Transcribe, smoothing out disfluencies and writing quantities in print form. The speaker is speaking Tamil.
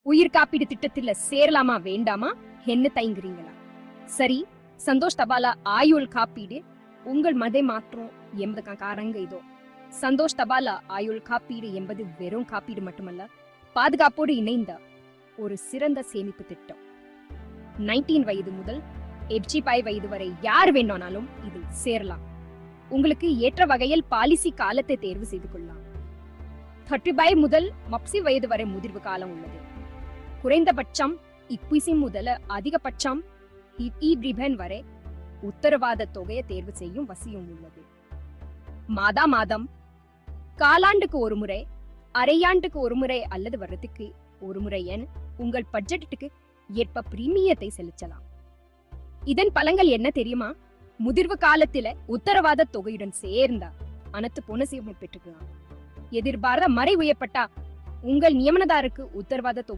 உயிர் காப்பீடு திட்டத்துல சேரலாமா வேண்டாமா என்ன தயங்குறீங்களா? சரி, சந்தோஷ் தபாலா ஆயுள் காப்பீடு உங்கள் மதை மாற்றம் என்பது காரங்க இதோ. சந்தோஷ் தபாலா ஆயுள் காப்பீடு என்பது வெறும் காப்பீடு மட்டுமல்ல, பாதுகாப்போடு இணைந்த ஒரு சிறந்த சேமிப்பு திட்டம். 19 வயது முதல் 85 வயது வரை யார் வேண்டானாலும் இதில் சேரலாம். உங்களுக்கு ஏற்ற வகையில் பாலிசி காலத்தை தேர்வு செய்து கொள்ளலாம். 35 முதல் 30 வயது வரை முதிர்வு காலம் உள்ளது. குறைந்தபட்சம் 21 முதல் அதிகபட்சம் வரை உத்தரவாத தொகையை தேர்வு செய்யும் வசதியும் உள்ளது. மாதா மாதம், காலாண்டுக்கு ஒரு முறை, அரையாண்டுக்கு ஒரு முறை அல்லது வருடத்துக்கு ஒரு முறை என உங்கள் பட்ஜெட்டுக்கு ஏற்ப பிரீமியத்தை செலுத்தலாம். இதன் பலன்கள் என்ன தெரியுமா? முதிர்வு காலத்தில உத்தரவாத தொகையுடன் சேர்ந்த அனைத்து போனஸையும் பெற்றுக்கலாம். எதிர்பாராத மறை உயர்பட்டா உங்கள் நியமனதாருக்கு உத்தரவாத தொகை